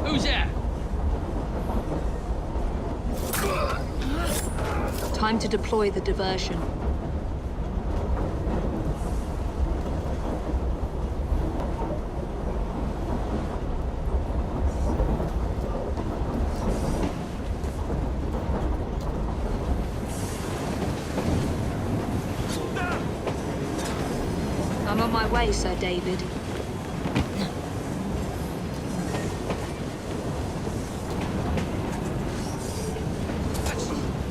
Who's that? Time to deploy the diversion. I'm on my way, Sir David.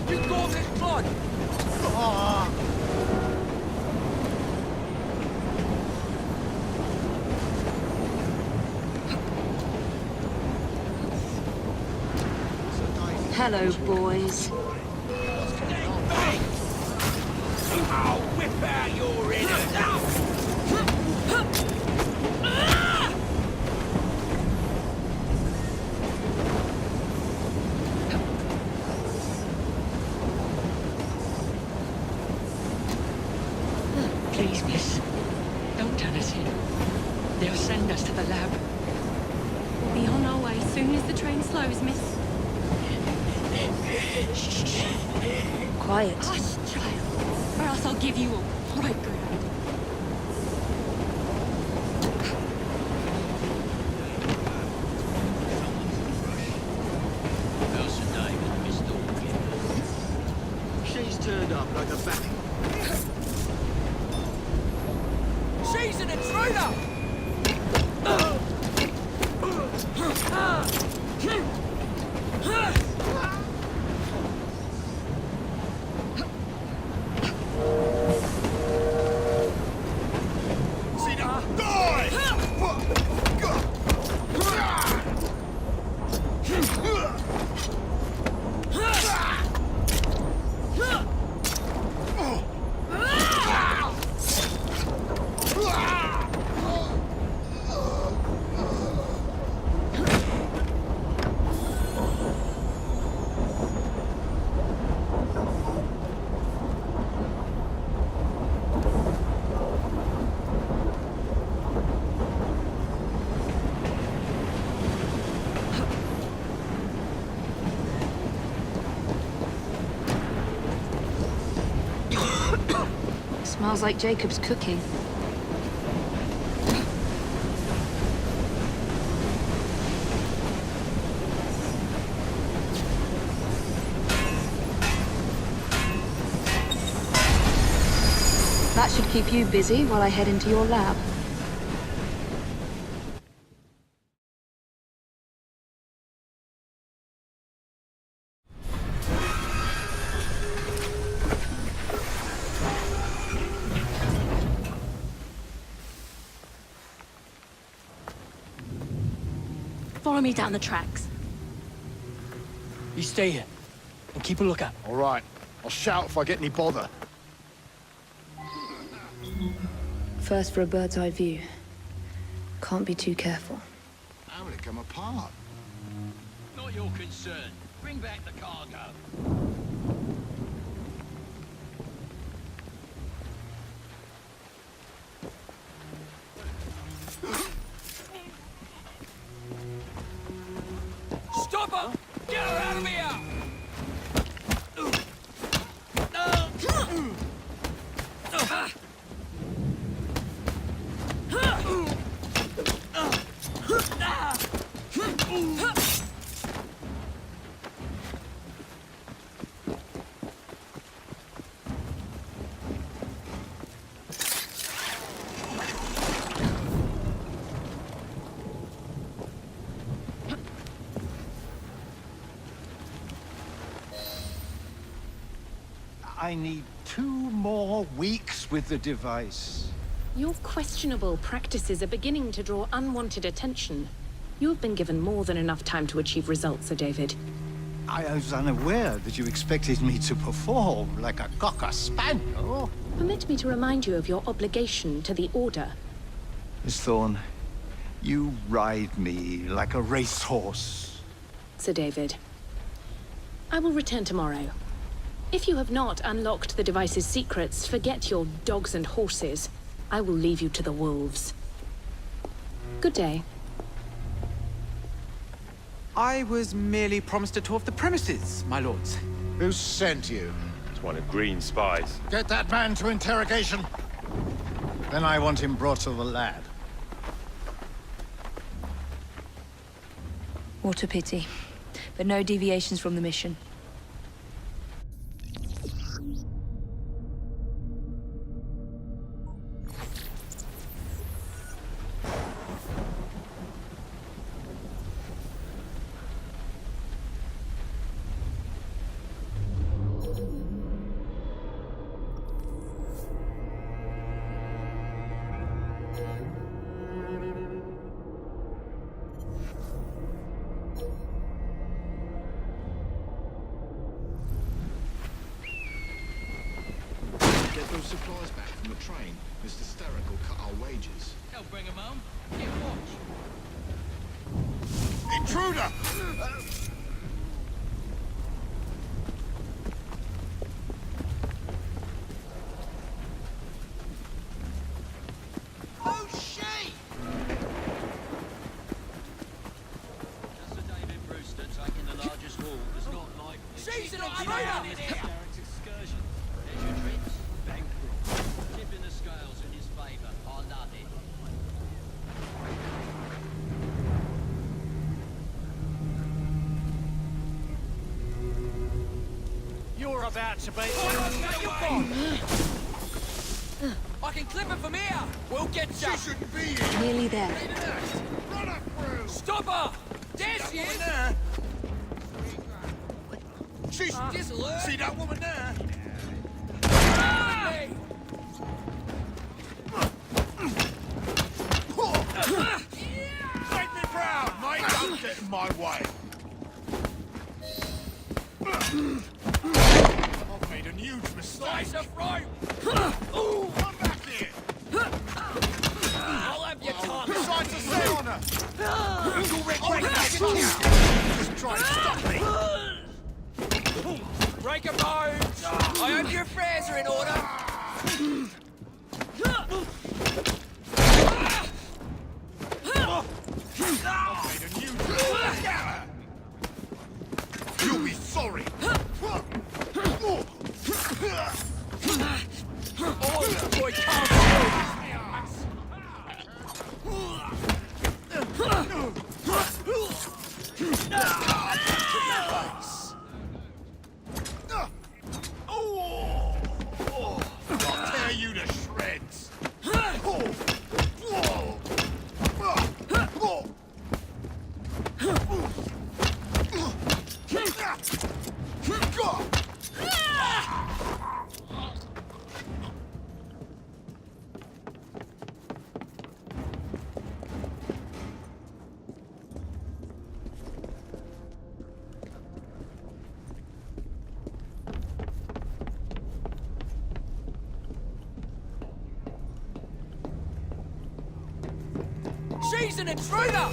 You got this blood! Hello, boys. I'll whip out your innards! Please, miss. Don't turn us in. They'll send us to the lab. We'll be on our way soon as the train slows, miss. Quiet. Hush, child, or else I'll give you a right good hand. How's your name, Miss Dawkins? She's turned up like a bat. She's an intruder! Smells like Jacob's cooking. That should keep you busy while I head into your lab. Follow me down the tracks. You stay here and keep a lookout. All right. I'll shout if I get any bother. First for a bird's eye view. Can't be too careful. How will it come apart? Not your concern. Bring back the cargo. Stop her! Get her out of here! I need 2 more weeks with the device. Your questionable practices are beginning to draw unwanted attention. You've been given more than enough time to achieve results, Sir David. I was unaware that you expected me to perform like a cocker spaniel. Permit me to remind you of your obligation to the Order. Miss Thorne, you ride me like a racehorse. Sir David. I will return tomorrow. If you have not unlocked the device's secrets, forget your dogs and horses. I will leave you to the wolves. Good day. I was merely promised a tour of the premises, my lords. Who sent you? It's one of Green's spies. Get that man to interrogation. Then I want him brought to the lab. What a pity. But no deviations from the mission. Get those supplies back from the train. Mr. Steric will cut our wages. They'll bring them home. Get watch. Intruder! Oh, shit! Just a David Brewster taking the largest wall does not like... She's an intruder! Excursion. There's your trips. Bankroll. Tipping the scales in his favour. I love it. You're about to be... I can clip it from here! We'll get you! She shouldn't be here! Nearly there. Run up through! Stop her! There she is! There! She's... Disalert! See that woman there? Hey! Make me proud, mate! Don't get in my way! I've made a huge mistake! Slice of right! Ooh, come back here! I'll have your tongue! Trying to sit on her! You'll regret that! Just try to stop me! Break a bones! I hope your affairs are in order! I've made a huge mistake! You'll be sorry! Oh, boy, can't I'll tear you to shreds! She's an intruder!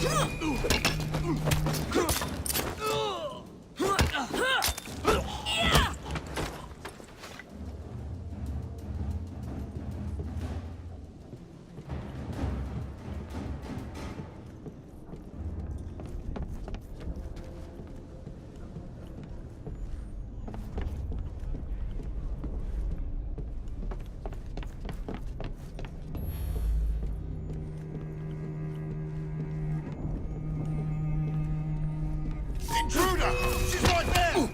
Intruder! She's right there!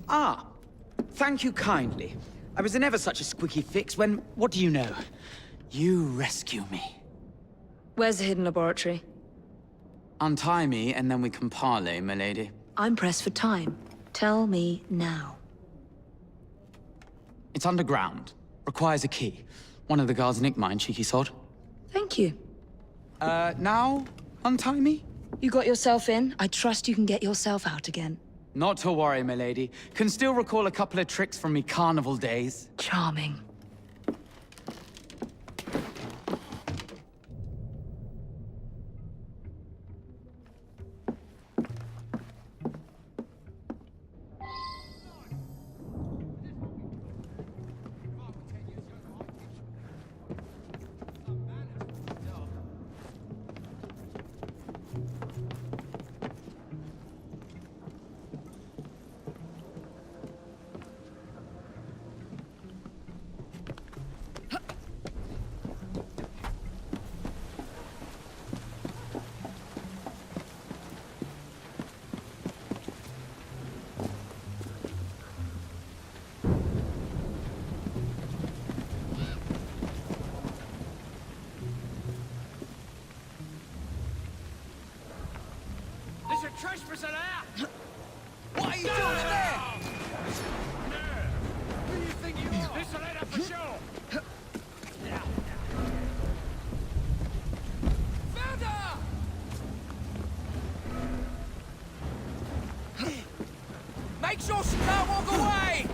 Ah, thank you kindly. I was in ever such a squeaky fix when, what do you know? You rescue me. Where's the hidden laboratory? Untie me and then we can parley, my lady. I'm pressed for time. Tell me now. It's underground. Requires a key. One of the guards nicked mine, cheeky sod. Thank you. Now? Untie me? You got yourself in. I trust you can get yourself out again. Not to worry, my lady. Can still recall a couple of tricks from me carnival days. Charming. Listen out! What are you doing there? Who do you think you are? Listen out for sure! Found her! Make sure she can't walk away!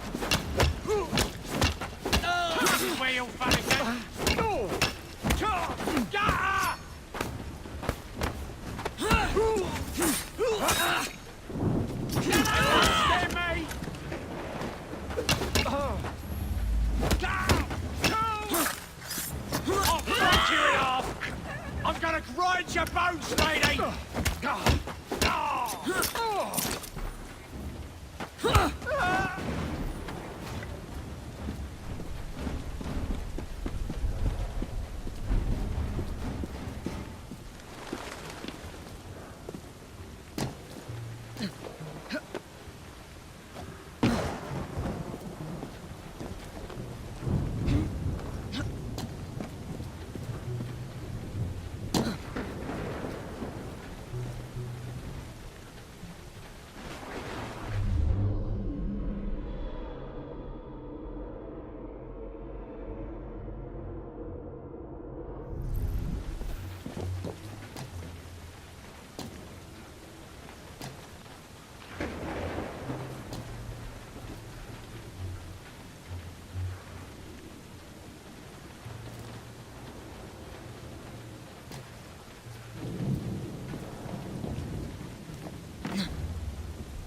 This is where you'll find it. Get her! Stand me! I'll break you in half! I'm gonna grind your bones, lady!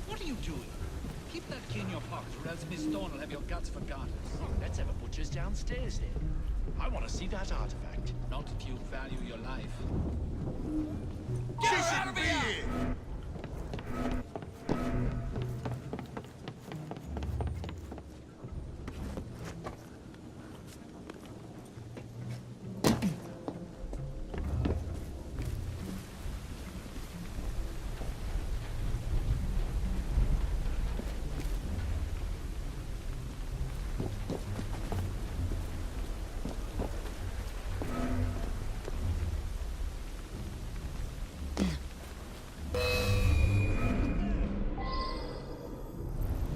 What are you doing? Keep that key in your pocket, or else Miss Dawn will have your guts for garters. Let's have a butcher's downstairs then. I want to see that artifact. Not if you value your life. Get her out of here!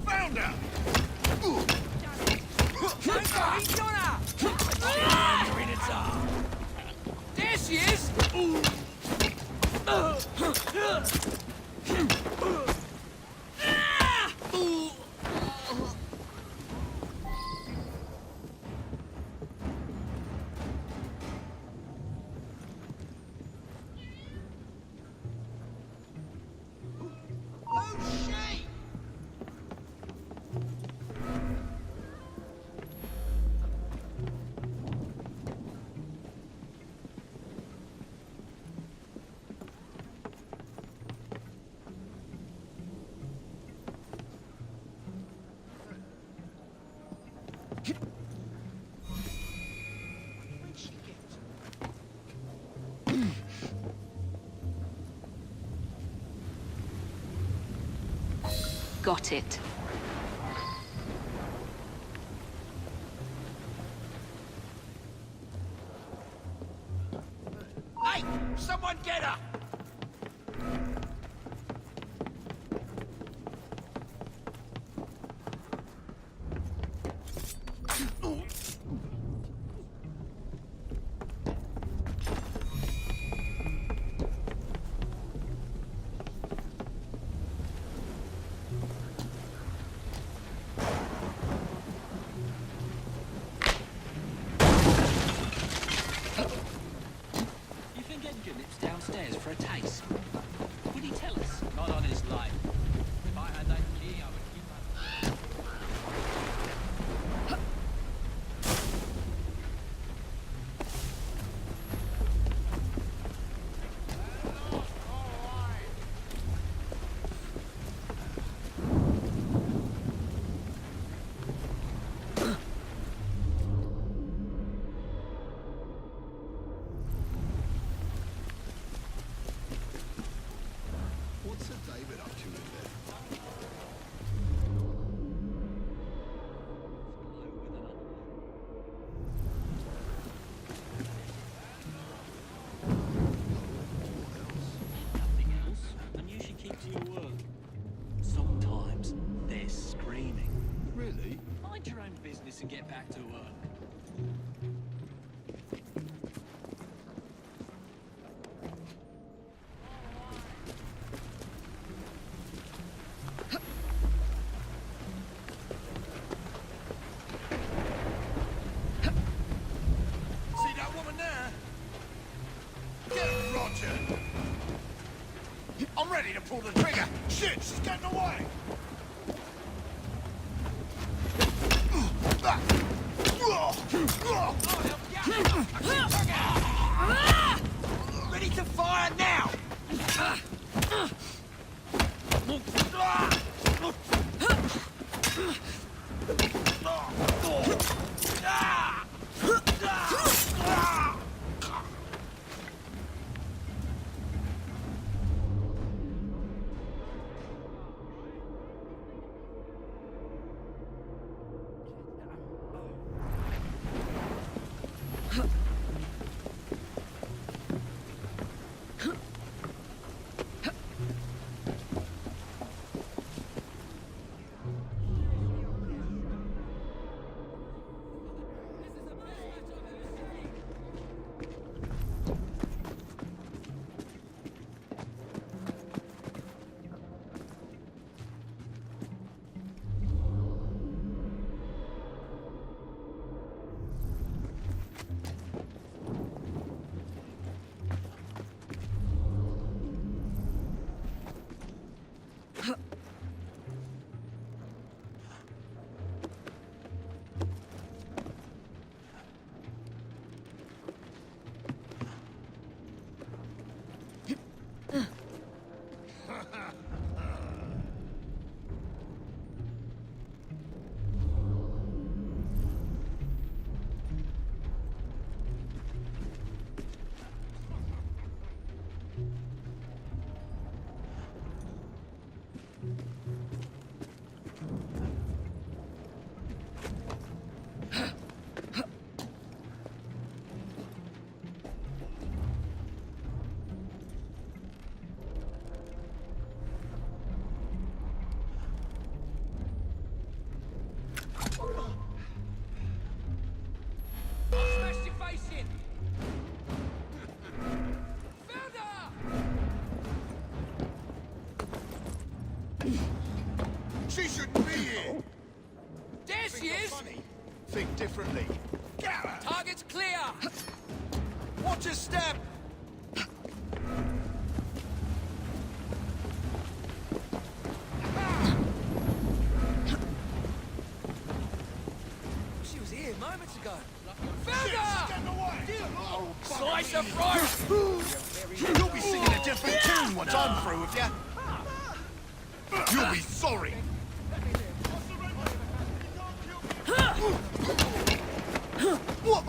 Found her! He's got her! You're in its arm. There she is! Got it. Hey! Someone get her! You think Edgar lives downstairs for a ready to pull the trigger. Shit, she's getting away. Ready to fire now! She shouldn't be here. There she is! Funny. Think differently. Get her! Target's clear! Watch her step! She was here moments ago. Shit, Found she's her! getting away! Oh, Slice her throat! You'll be singing a different tune once I'm through with you. You'll be sorry. What?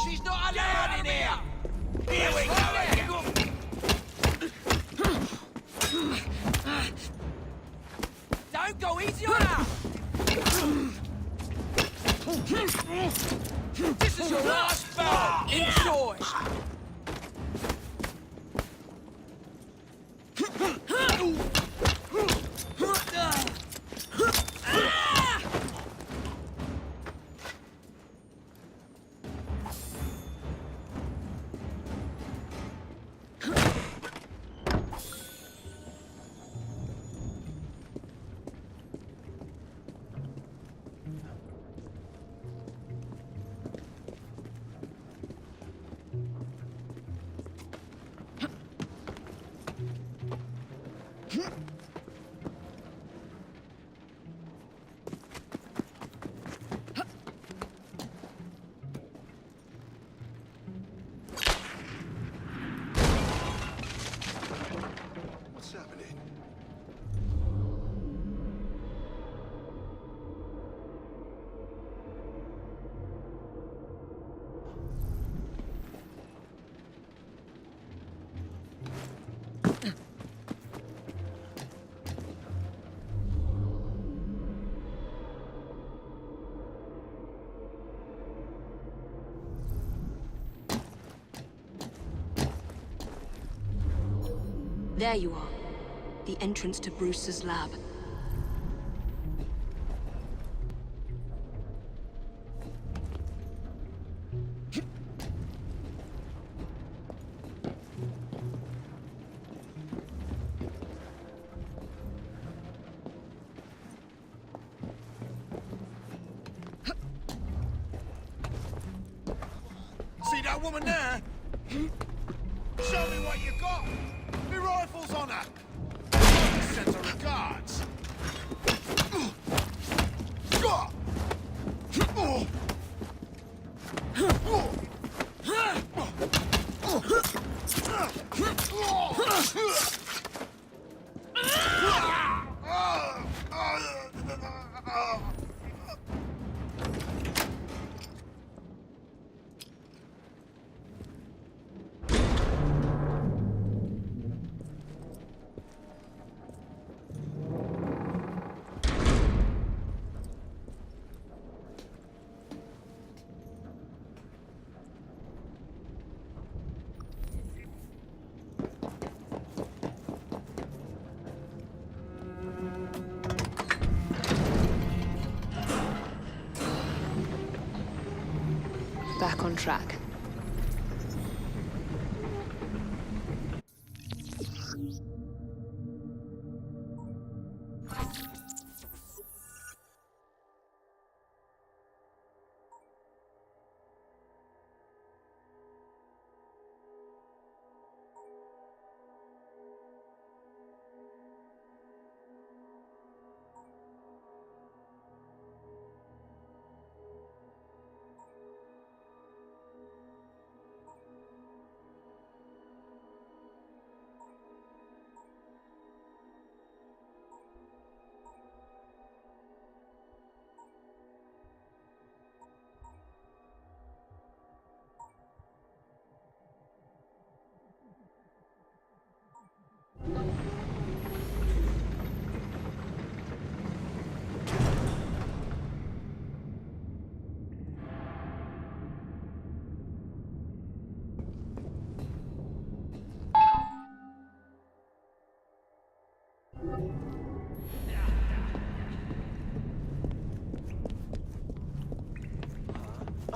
She's not allowed in here! Here we go again. Don't go easy on her! This is your last battle! Enjoy! There you are. The entrance to Bruce's lab. See that woman there? Show me what you got. My rifle's on her. Send her regards. Back on track.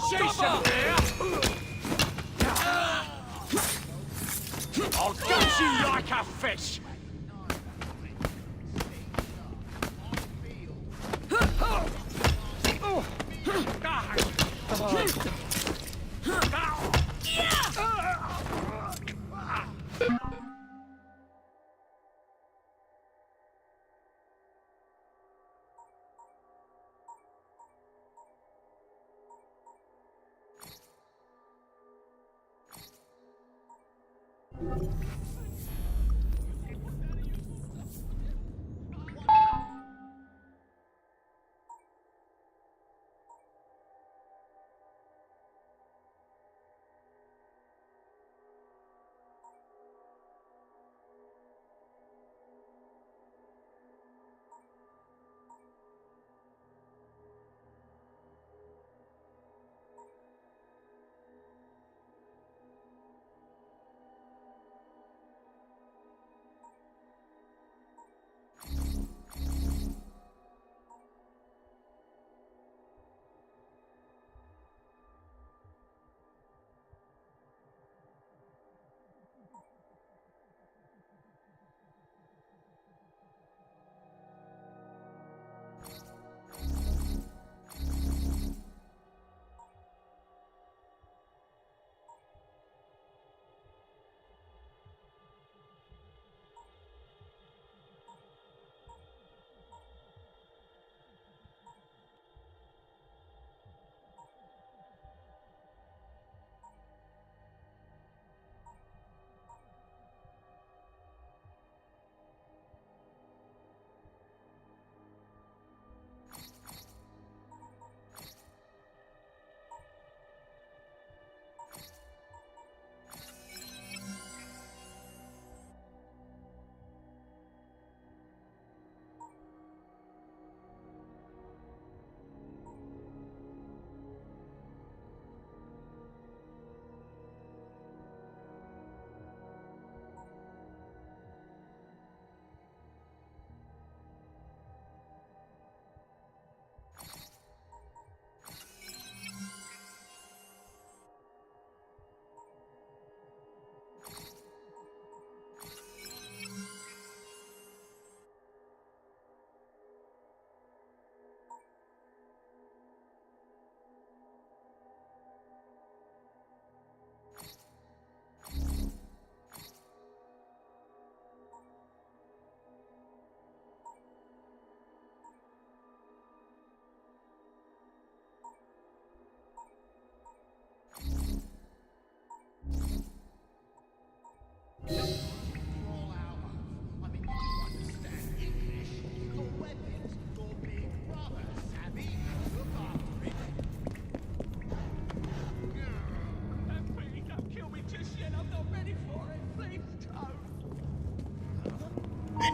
Jason! I'll gut you like a fish!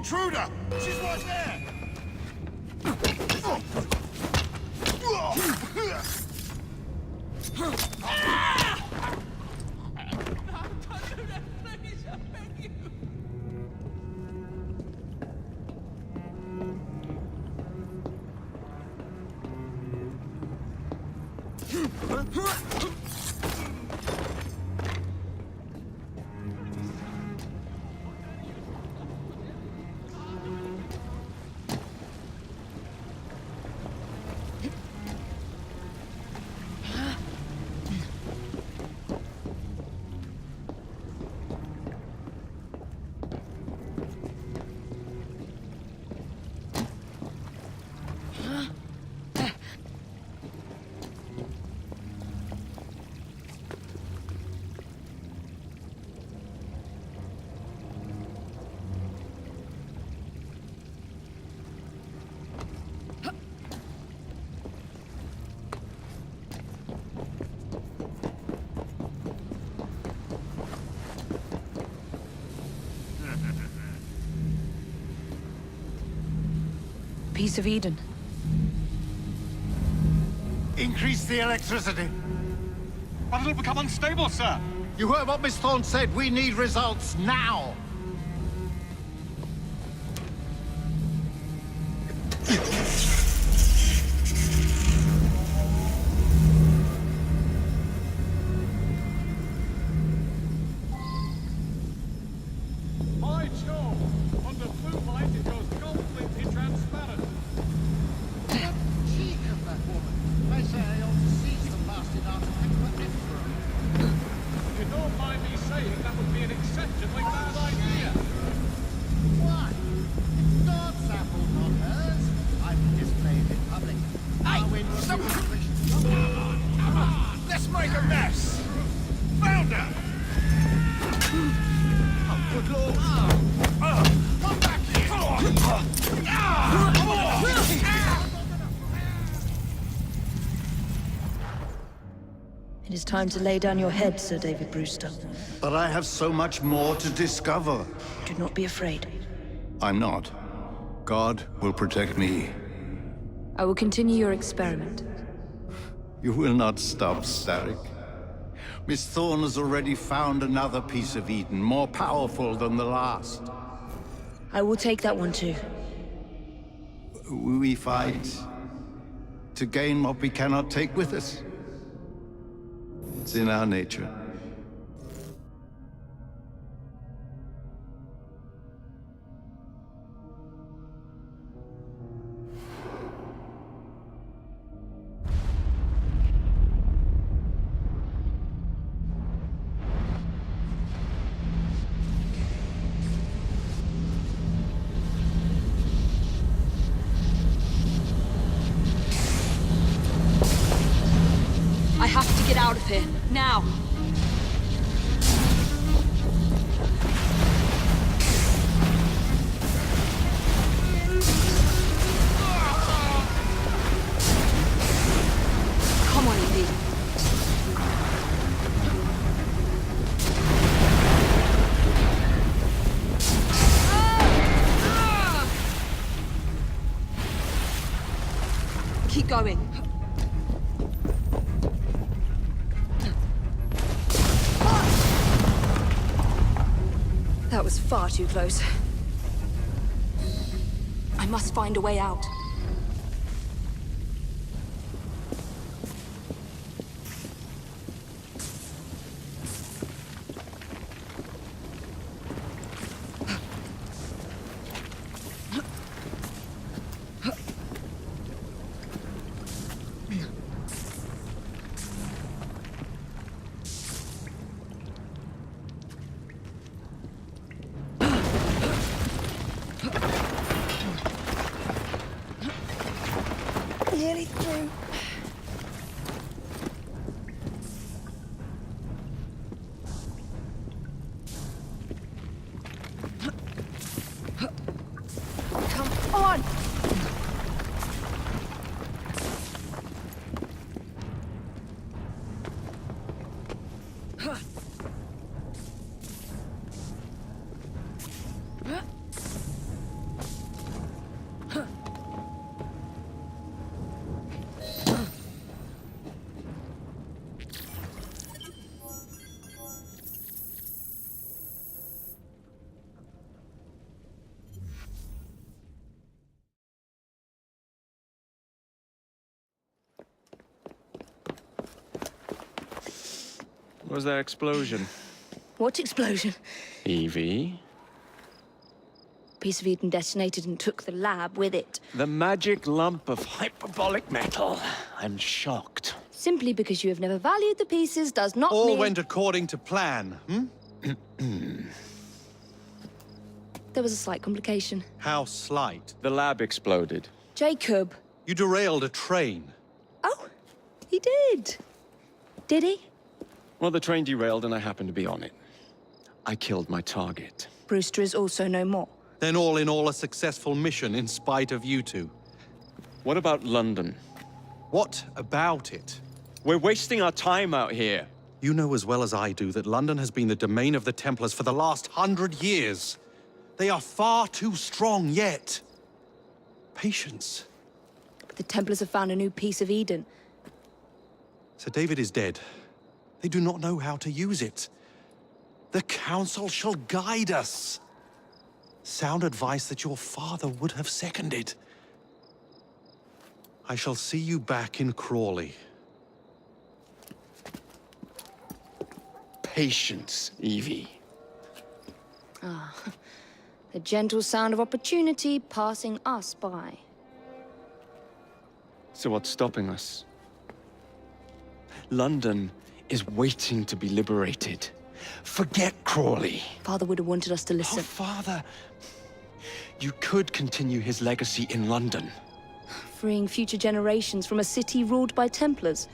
intruder! She's right there! Piece of Eden. Increase the electricity. But it'll become unstable, sir. You heard what Miss Thorne said. We need results now. My Joe! Under blue light, it goes completely transparent. The cheek of that woman. I say I ought to seize the bastard artifact for Emperor. You don't mind me saying that would be an exceptionally bad idea. Why? It's God's sample, not hers. I will display it in public. Hey, stop! Come on! Let's make a mess! Found her! Oh, good lord. Come back here! It is time to lay down your head, Sir David Brewster. But I have so much more to discover. Do not be afraid. I'm not. God will protect me. I will continue your experiment. You will not stop, Starrick. Miss Thorne has already found another piece of Eden, more powerful than the last. I will take that one too. We fight to gain what we cannot take with us. It's in our nature. I have to get out of here, now. Come on, Evie. Keep going. That was far too close. I must find a way out. Nearly through. Come on! Was there explosion? What explosion? Evie? Piece of Eden detonated and took the lab with it. The magic lump of hyperbolic metal. I'm shocked. Simply because you have never valued the pieces does not All mean... went according to plan, hmm? There was a slight complication. How slight? The lab exploded. Jacob. You derailed a train. Oh, he did. Did he? Well, the train derailed and I happened to be on it. I killed my target. Brewster is also no more. Then all in all a successful mission in spite of you two. What about London? What about it? We're wasting our time out here. You know as well as I do that London has been the domain of the Templars for the last 100 years. They are far too strong yet. Patience. But the Templars have found a new piece of Eden. Sir David is dead. They do not know how to use it. The Council shall guide us. Sound advice that your father would have seconded. I shall see you back in Crawley. Patience, Evie. Ah, the gentle sound of opportunity passing us by. So what's stopping us? London is waiting to be liberated. Forget Crawley. Father would have wanted us to listen. Oh, Father. You could continue his legacy in London. Freeing future generations from a city ruled by Templars.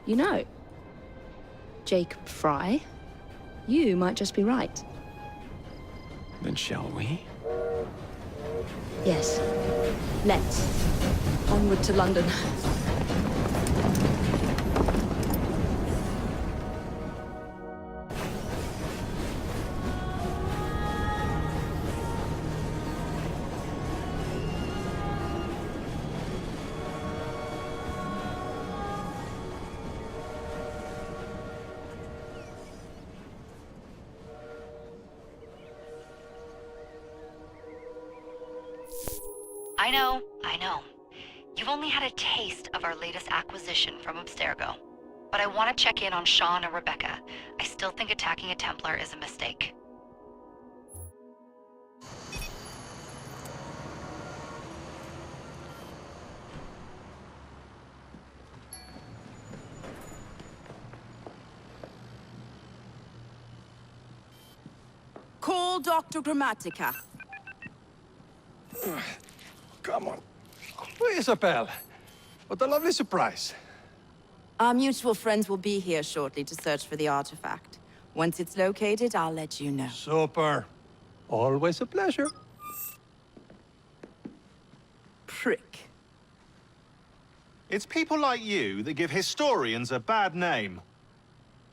You know, Jacob Fry, you might just be right. Then shall we? Yes. Let's. Onward to London. I know. You've only had a taste of our latest acquisition from Abstergo. But I want to check in on Sean and Rebecca. I still think attacking a Templar is a mistake. Call Dr. Grammatica. Come on. Isabel. What a lovely surprise. Our mutual friends will be here shortly to search for the artifact. Once it's located, I'll let you know. Super. Always a pleasure. Prick. It's people like you that give historians a bad name.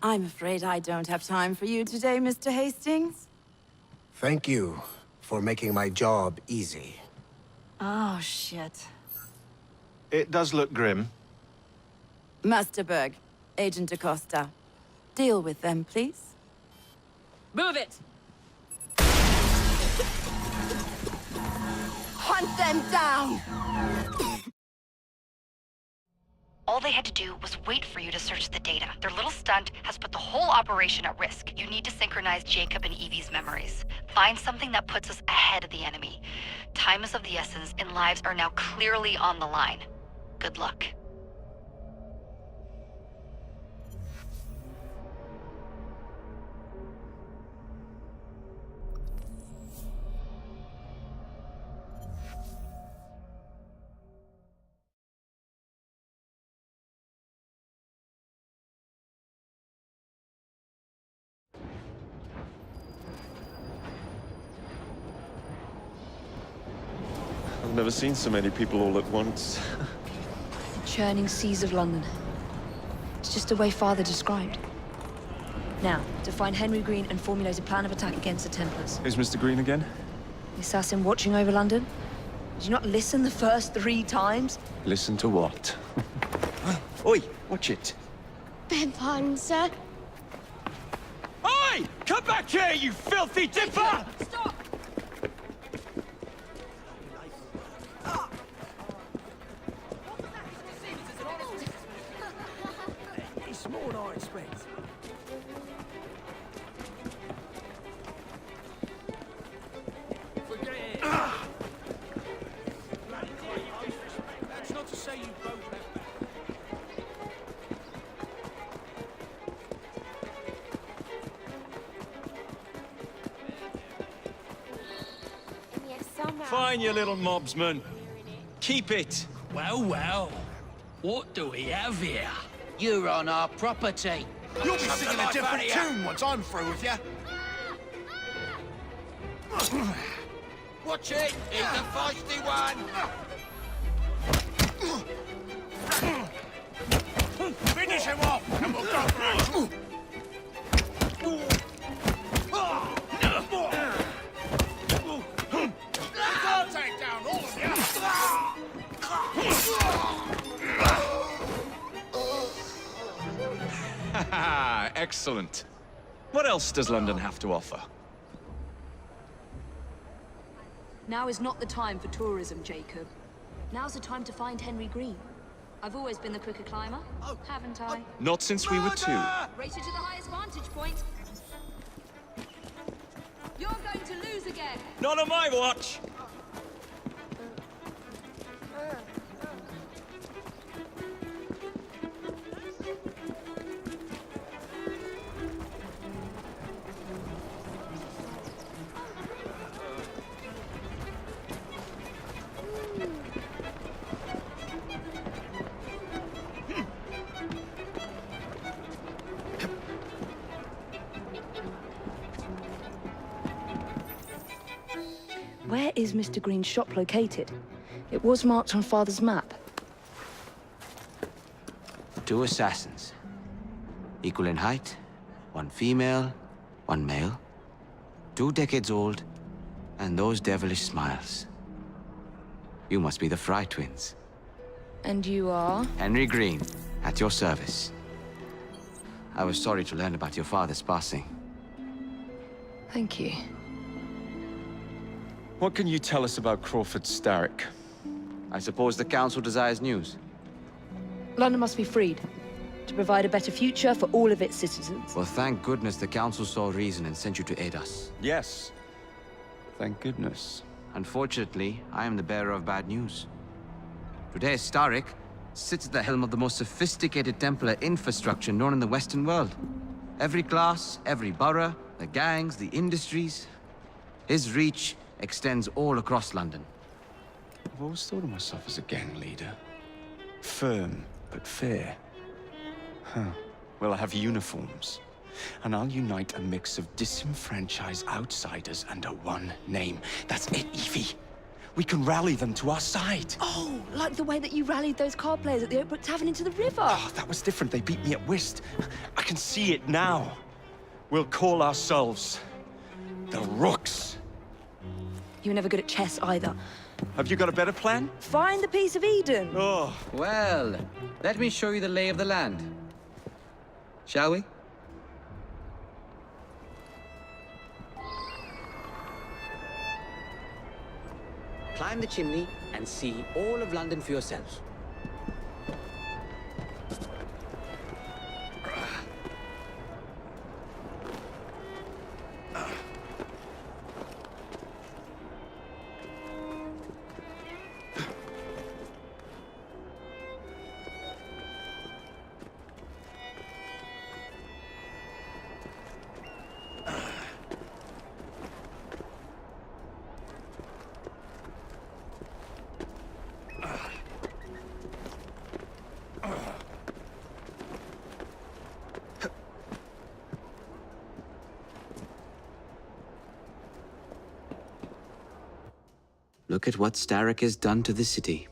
I'm afraid I don't have time for you today, Mr. Hastings. Thank you for making my job easy. Oh, shit. It does look grim. Master Berg, Agent Acosta. Deal with them, please. Move it! Hunt them down! All they had to do was wait for you to search the data. Their little stunt has put the whole operation at risk. You need to synchronize Jacob and Evie's memories. Find something that puts us ahead of the enemy. Time is of the essence, and lives are now clearly on the line. Good luck. I've never seen so many people all at once. The churning seas of London. It's just the way Father described. Now, to find Henry Green and formulate a plan of attack against the Templars. Is Mr. Green again? The assassin watching over London? Did you not listen the first 3 times? Listen to what? Oi, watch it. Beg pardon, sir. Oi! Come back here, you filthy dipper! Stop! spreads. Forget it. That's not to say you both have back. Fine, you little mobsman. Keep it. Well, well. What do we have here? You're on our property. You'll be singing a different tune once I'm through with you. Watch it! He's the feisty one! Finish him off, and we'll go for it. I'll take down all of you. Excellent. What else does London have to offer? Now is not the time for tourism, Jacob. Now's the time to find Henry Green. I've always been the quicker climber, haven't I? Not since we were 2. Race you to the highest vantage point. You're going to lose again. Not on my watch! Where is Mr. Green's shop located? It was marked on Father's map. 2 assassins. Equal in height. 1 female, 1 male. 2 decades old, and those devilish smiles. You must be the Fry twins. And you are? Henry Green, at your service. I was sorry to learn about your father's passing. Thank you. What can you tell us about Crawford Starrick? I suppose the Council desires news. London must be freed, to provide a better future for all of its citizens. Well, thank goodness the Council saw reason and sent you to aid us. Yes. Thank goodness. Unfortunately, I am the bearer of bad news. Today, Starrick sits at the helm of the most sophisticated Templar infrastructure known in the Western world. Every class, every borough, the gangs, the industries. His reach extends all across London. I've always thought of myself as a gang leader. Firm, but fair. Huh. Well, I have uniforms. And I'll unite a mix of disenfranchised outsiders under one name. That's it, Evie. We can rally them to our side. Oh, like the way that you rallied those card players at the Oakbrook Tavern into the river. Oh, that was different. They beat me at whist. I can see it now. We'll call ourselves the Rooks. You were never good at chess either. Have you got a better plan? Find the piece of Eden. Oh. Well, let me show you the lay of the land. Shall we? Climb the chimney and see all of London for yourself. Look at what Starrick has done to the city.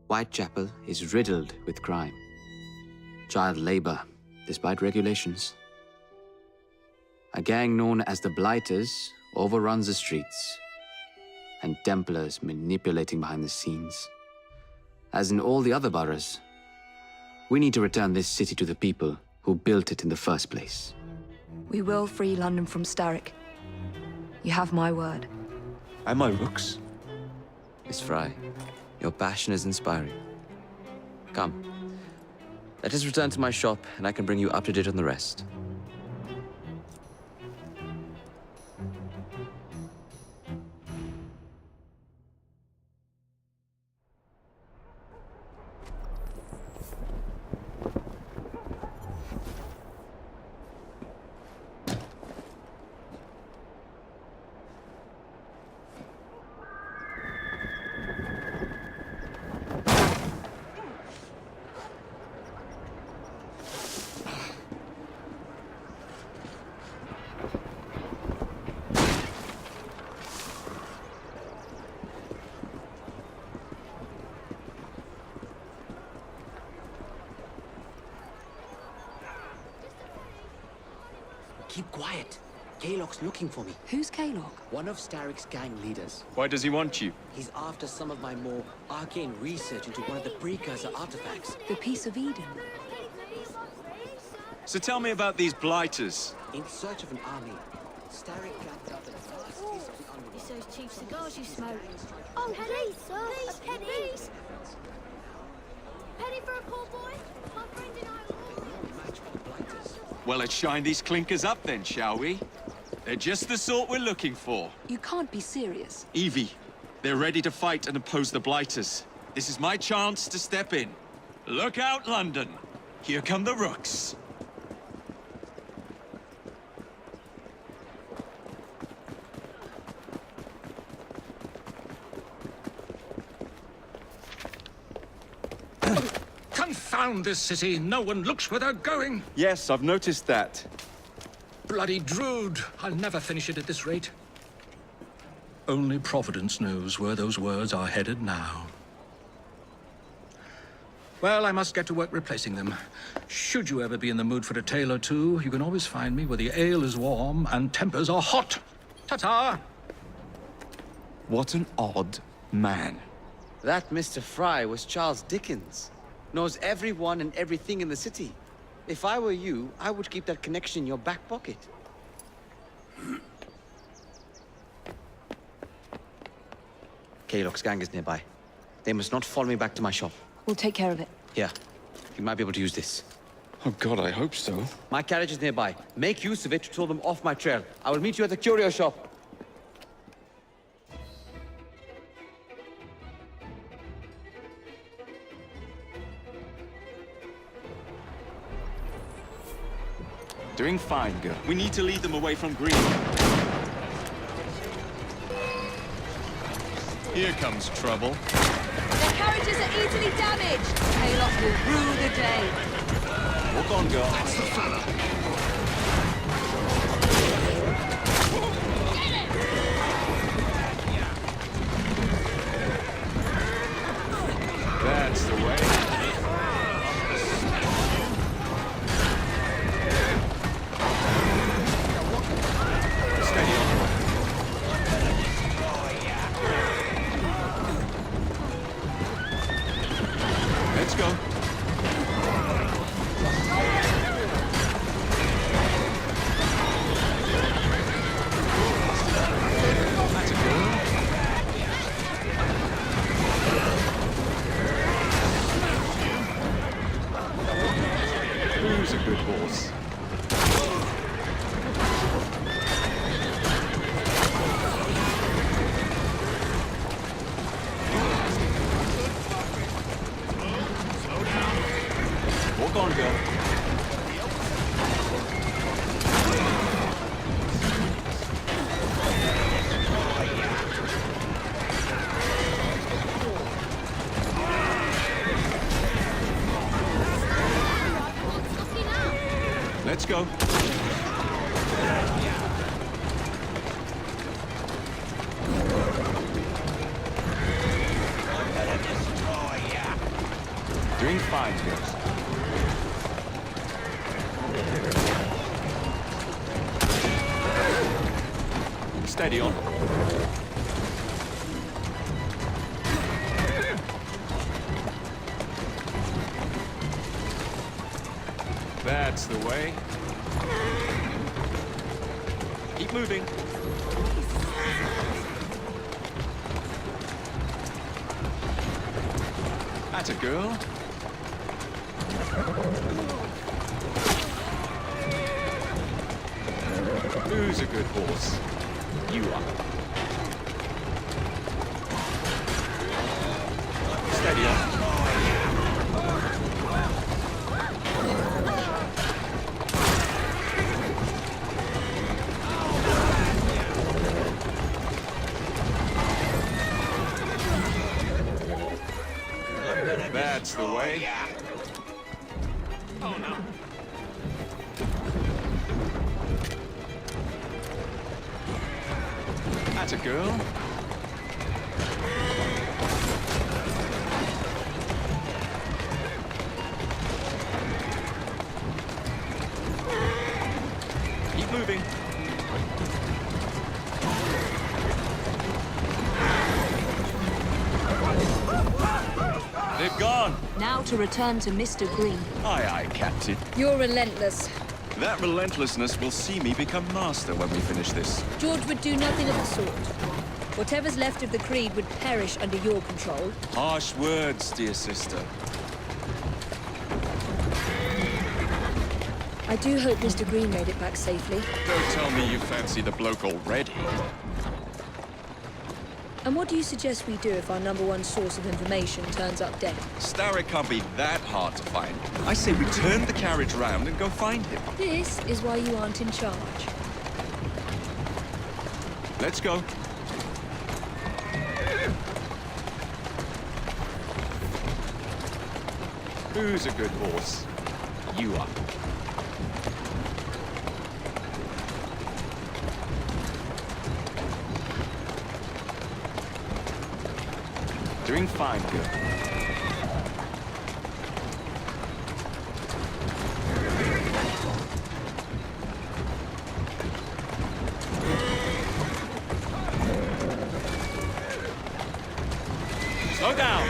Whitechapel is riddled with crime. Child labor, despite regulations. A gang known as the Blighters overruns the streets, and Templars manipulating behind the scenes. As in all the other boroughs, we need to return this city to the people who built it in the first place. We will free London from Starrick. You have my word. And my Rooks. Miss Fry, your passion is inspiring. Come, Let us return to my shop, and I can bring you up to date on the rest. Keep quiet. Kalok's looking for me. Who's Kalok? One of Starrick's gang leaders. Why does he want you? He's after some of my more arcane research into one of the precursor artifacts. The Piece of Eden. So tell me about these blighters. In search of an army, Starrick gathered up the vast piece of the underworld. It's those cheap cigars you smoke. Oh, please, sir, a penny. Please. Penny for a poor boy? My friend and I will Well, let's shine these clinkers up then, shall we? They're just the sort we're looking for. You can't be serious. Evie, they're ready to fight and oppose the blighters. This is my chance to step in. Look out, London. Here come the rooks. Confound this city! No one looks where they're going! Yes, I've noticed that. Bloody Drood! I'll never finish it at this rate. Only Providence knows where those words are headed now. Well, I must get to work replacing them. Should you ever be in the mood for a tale or two, you can always find me where the ale is warm and tempers are hot. Ta-ta! What an odd man. That Mr. Fry was Charles Dickens. Knows everyone and everything in the city. If I were you, I would keep that connection in your back pocket. Kalok's gang is nearby. They must not follow me back to my shop. We'll take care of it. Here, you might be able to use this. Oh God, I hope so. My carriage is nearby. Make use of it to throw them off my trail. I will meet you at the curio shop. Doing fine, girl. We need to lead them away from Green. Here comes trouble. Their carriages are easily damaged. Kalok will rue the day. Walk on, girl. That's the fella. That's the way. Let's go. That's a good one. Who's a good horse? Walk on, girl. Let's go. Doing fine, girls. Steady on. That's the way. Keep moving. That's a girl. Who's a good horse? You are. Steady on. That's the way. Oh no. That's a girl. Keep moving. They've gone. Now to return to Mr. Green. Aye, aye, Captain. You're relentless. That relentlessness will see me become master when we finish this. George would do nothing of the sort. Whatever's left of the Creed would perish under your control. Harsh words, dear sister. I do hope Mr. Green made it back safely. Don't tell me you fancy the bloke already. And what do you suggest we do if our #1 source of information turns up dead? Starrick can't be that hard to find. I say we turn the carriage round and go find him. This is why you aren't in charge. Let's go. Who's a good horse? You are. Doing fine, girl. Slow down.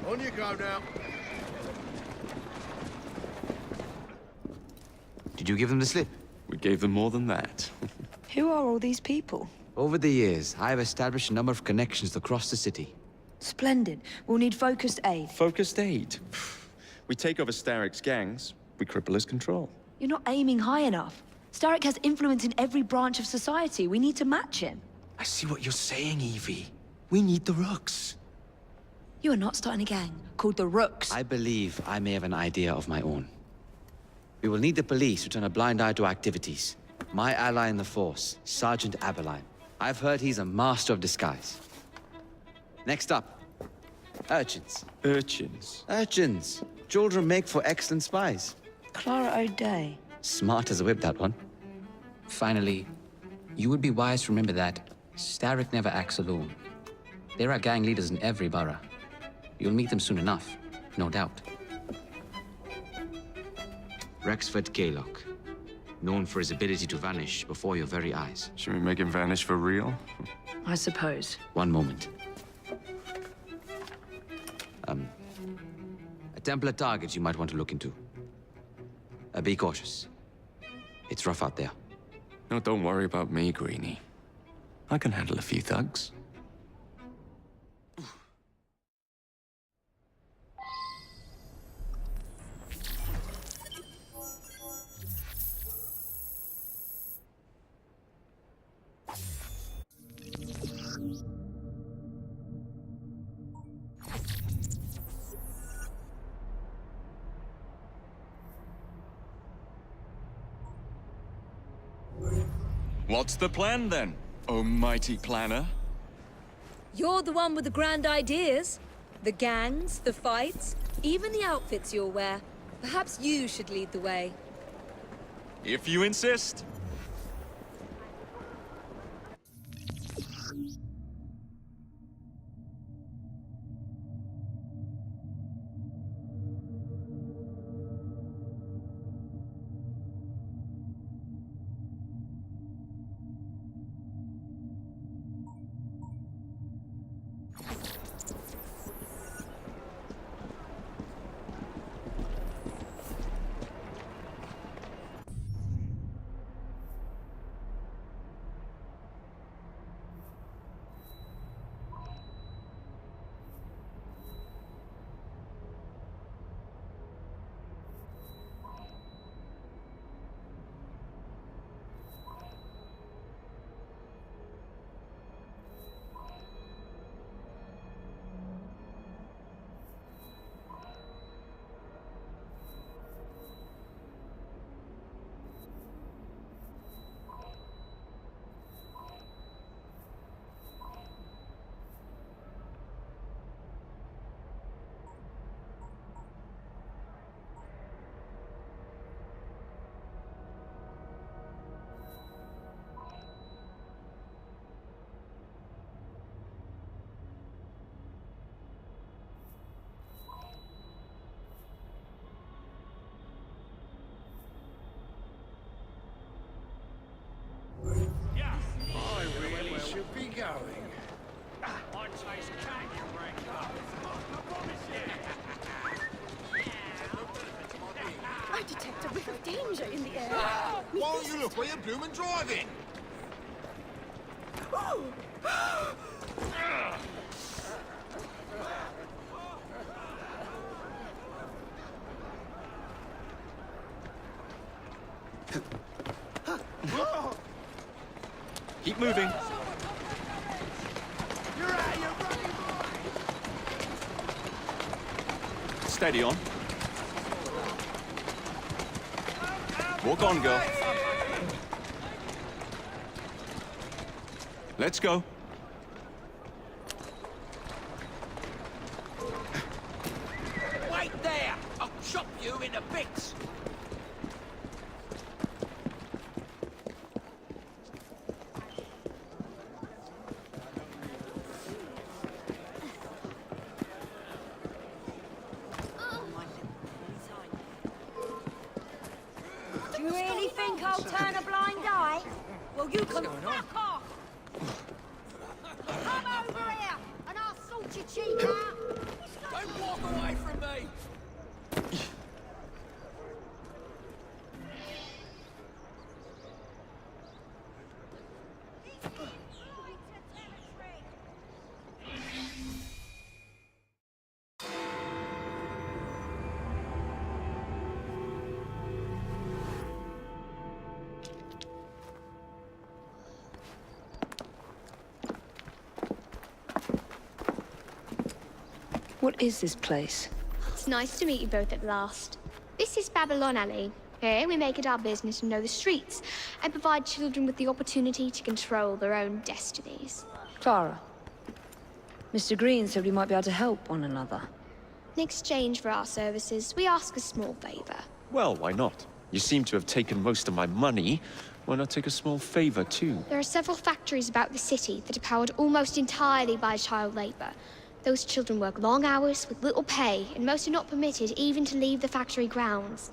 On you go now. Did you give them the slip? We gave them more than that. Who are all these people? Over the years, I have established a number of connections across the city. Splendid. We'll need focused aid. Focused aid. We take over Starrick's gangs, we cripple his control. You're not aiming high enough. Starrick has influence in every branch of society. We need to match him. I see what you're saying, Evie. We need the Rooks. You are not starting a gang called the Rooks. I believe I may have an idea of my own. We will need the police to turn a blind eye to activities. My ally in the force, Sergeant Aberline. I've heard he's a master of disguise. Next up, urchins. Urchins? Urchins. Children make for excellent spies. Clara O'Day. Smart as a whip, that one. Finally, you would be wise to remember that Starrick never acts alone. There are gang leaders in every borough. You'll meet them soon enough, no doubt. Rexford Kaylock, known for his ability to vanish before your very eyes. Should we make him vanish for real? I suppose. One moment. A Templar target you might want to look into. Be cautious. It's rough out there. No, don't worry about me, Greenie. I can handle a few thugs. What's the plan, then, oh mighty planner? You're the one with the grand ideas. The gangs, the fights, even the outfits you'll wear. Perhaps you should lead the way. If you insist. Don't you look where you're blooming driving? Keep moving. Steady on. Walk on, girl. Let's go. Wait there! I'll chop you into bits! Do you really think I'll turn a blind eye? Well, you can fuck off! Come over here, and I'll sort your cheek out! Don't walk away from me! What is this place? It's nice to meet you both at last. This is Babylon Alley. Here we make it our business to know the streets and provide children with the opportunity to control their own destinies. Clara. Mr. Green said we might be able to help one another. In exchange for our services, we ask a small favor. Well, why not? You seem to have taken most of my money. Why not take a small favor, too? There are several factories about the city that are powered almost entirely by child labor. Those children work long hours with little pay, and most are not permitted even to leave the factory grounds.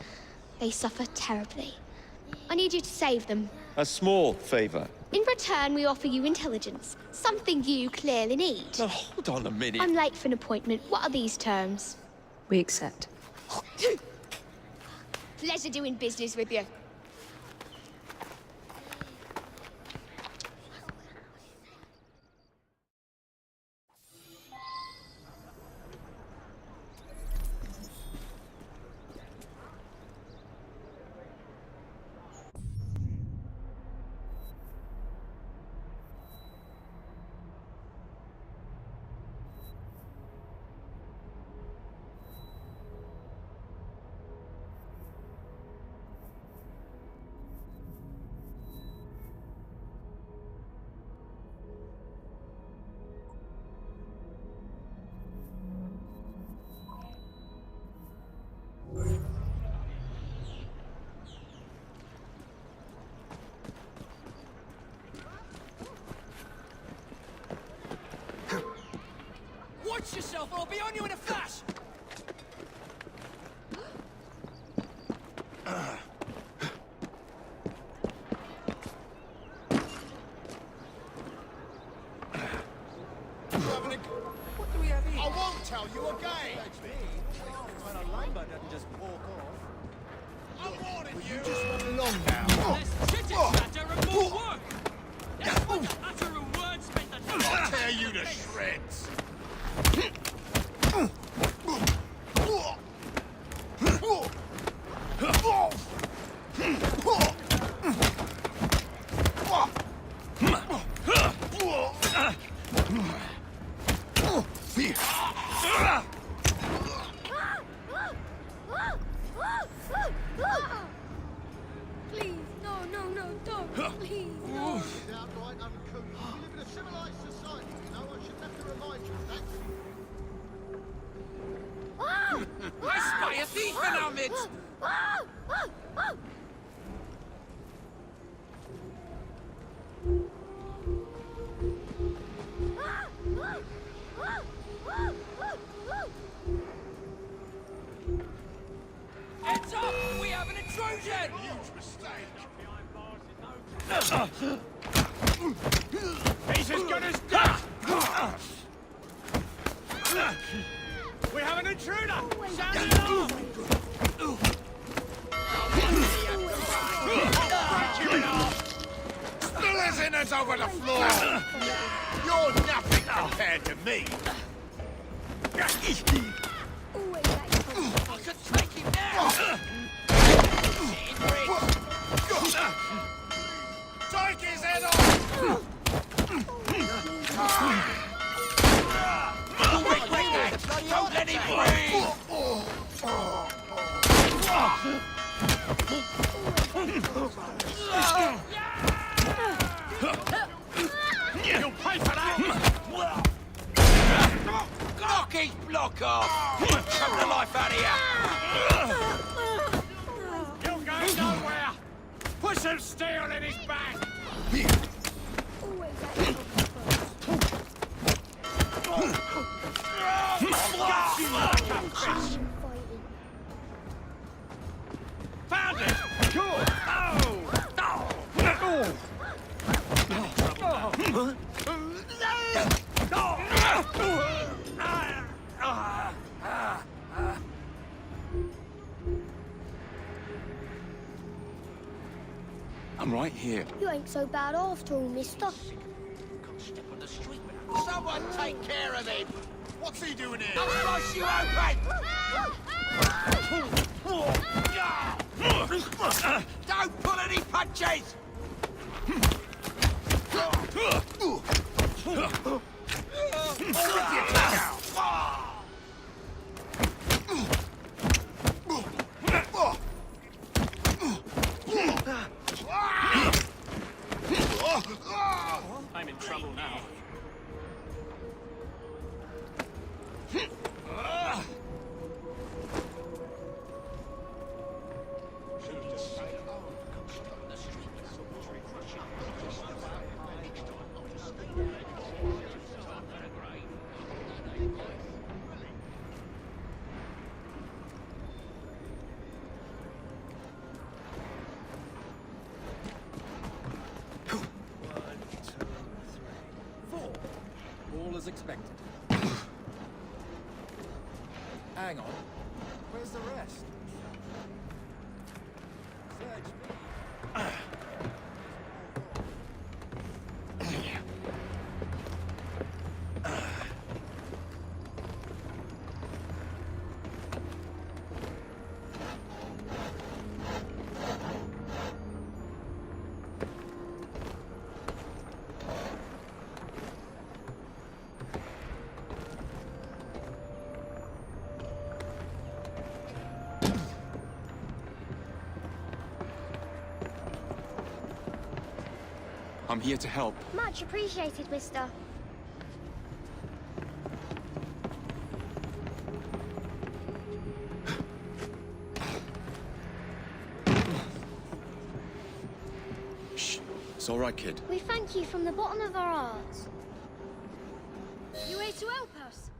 They suffer terribly. I need you to save them. A small favor. In return, we offer you intelligence, something you clearly need. Now, hold on a minute. I'm late for an appointment. What are these terms? We accept. Pleasure doing business with you. Watch yourself, I'll be on you in a flash! What do we have here? I won't tell you again! When a lumber doesn't just walk off. I'm warning you! Just run along now. Let's chit chatter and more work! Let's put the utter and wordsmith and I'll tear you to shreds! Please, no, don't. Please, no. I spy a thief in our midst! Heads up! We have an intrusion! Huge mistake! He's as good as dead! We have an intruder! Sound the alarm! Prisoners over the floor! You're nothing compared to me! I could take him down! Take his head off! Don't let him breathe! You'll pay for that! Knock his block off! Choke the life out of you! You'll go nowhere! Put some steel in his back! Found it! Cool! I'm right here. You ain't so bad after all, mister. Someone take care of him! What's he doing here? I'll slice you open! Don't pull any punches! I'm in trouble now. All as expected. Hang on. Where's the rest? Search me. I'm here to help. Much appreciated, mister. Shh. It's all right, kid. We thank you from the bottom of our hearts. You here to help us?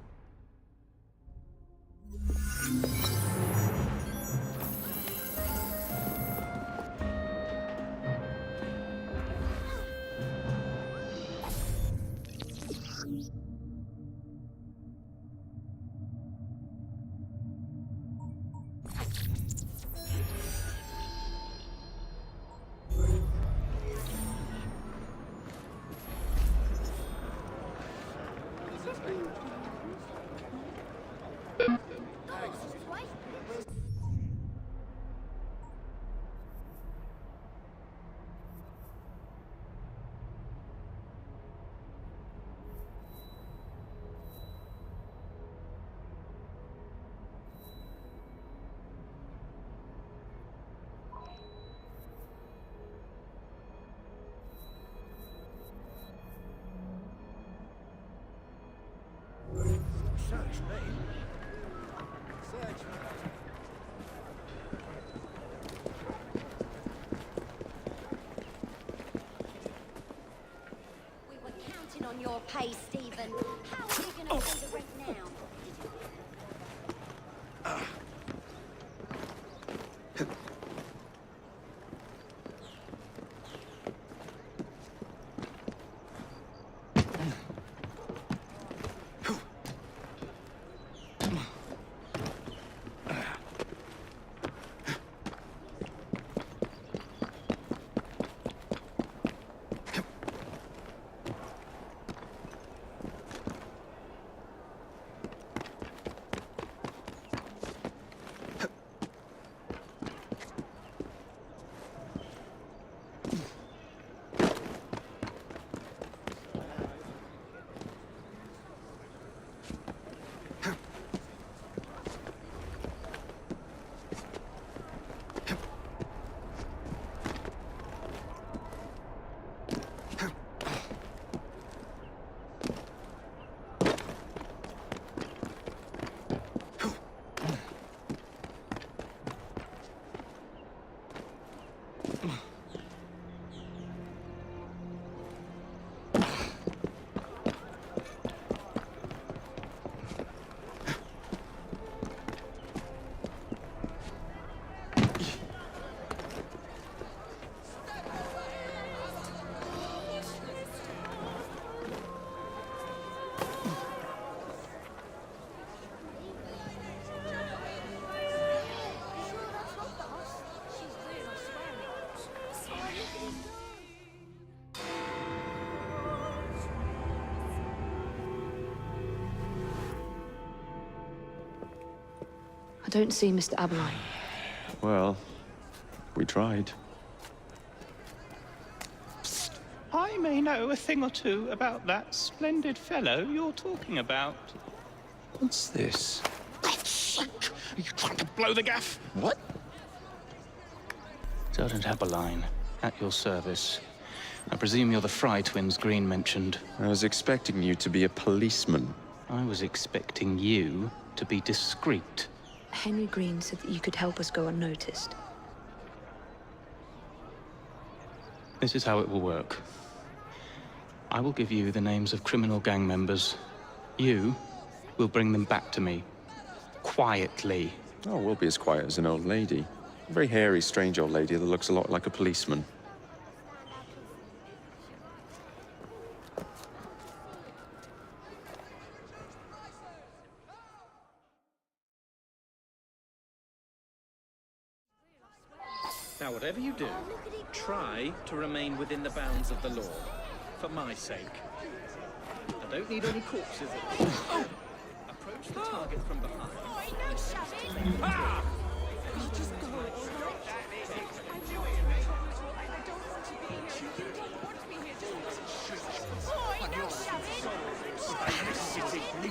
Search me. Search me. We were counting on your pay, Stephen. How are you going to pay the rent now? I don't see Mr. Aberline. Well, we tried. I may know a thing or two about that splendid fellow you're talking about. What's this? Are you trying to blow the gaff? What? Sergeant Aberline, at your service. I presume you're the Fry twins Green mentioned. I was expecting you to be a policeman. I was expecting you to be discreet. Henry Green said that you could help us go unnoticed. This is how it will work. I will give you the names of criminal gang members. You will bring them back to me. Quietly. Oh, we'll be as quiet as an old lady. A very hairy, strange old lady that looks a lot like a policeman. Now, whatever you do, try to remain within the bounds of the law. For my sake. I don't need any corpses. Approach the target from behind.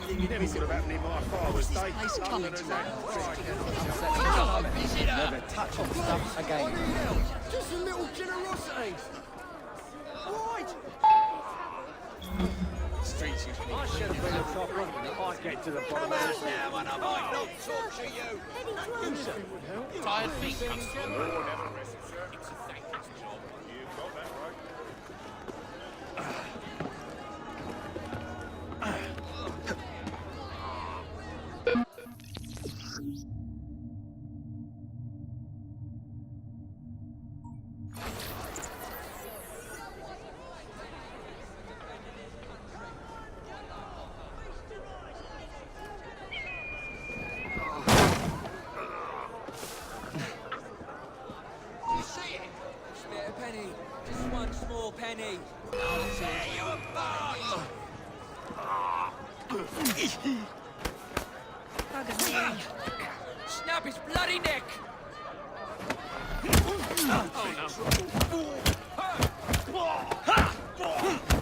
You never would have happened in my father's day. Never touch on stuff again. Just a little generosity. Right. Streets used to be. I should have been a top room if I get to the bottom of this now, and I might not torture you. Tired feet comes through. Snap his bloody neck!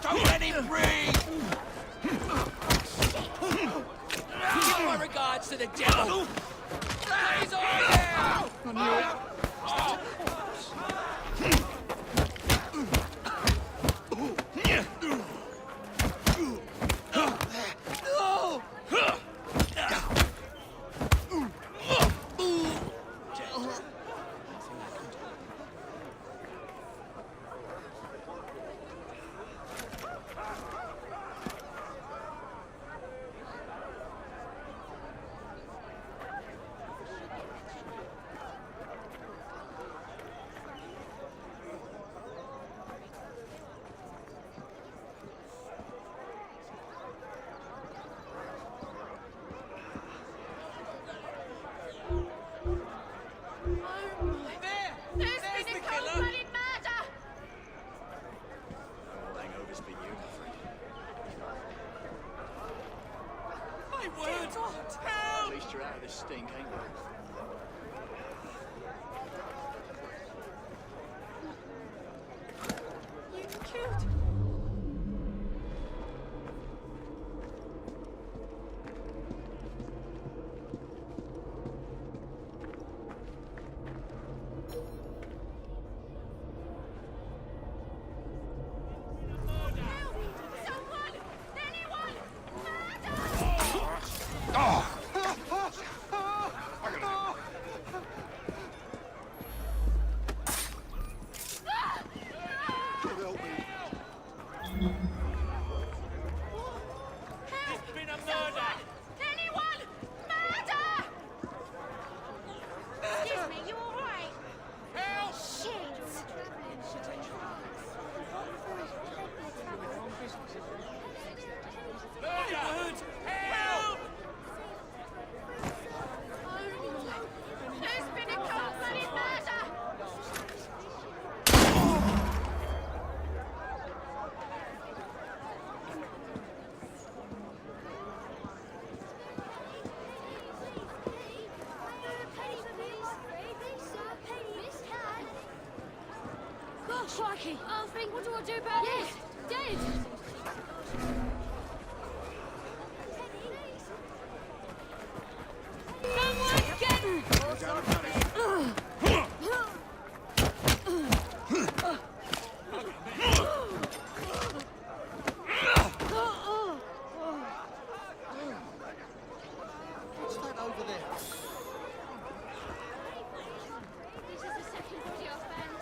Don't let him breathe! Give my regards to the devil! Blaze on now! At least you're out of this stink, ain't you? Vicky! Oh, Frank, what do I do about this? Dead! Someone's getting... What's that over there? This is the second body I've found.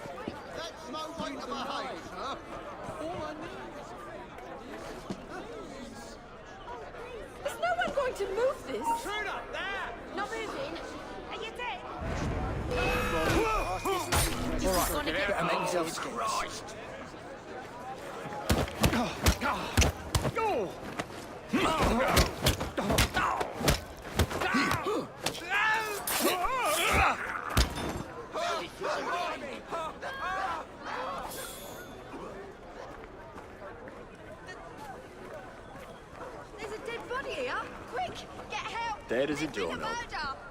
That's no way to behave, sir. All I need Is no one going to move this? Intruder, there! Not moving. Are you dead? All right, better make yourself scarce. Christ! There's a dead body here. Quick, get help. Dead as a There's been doorknob. murder.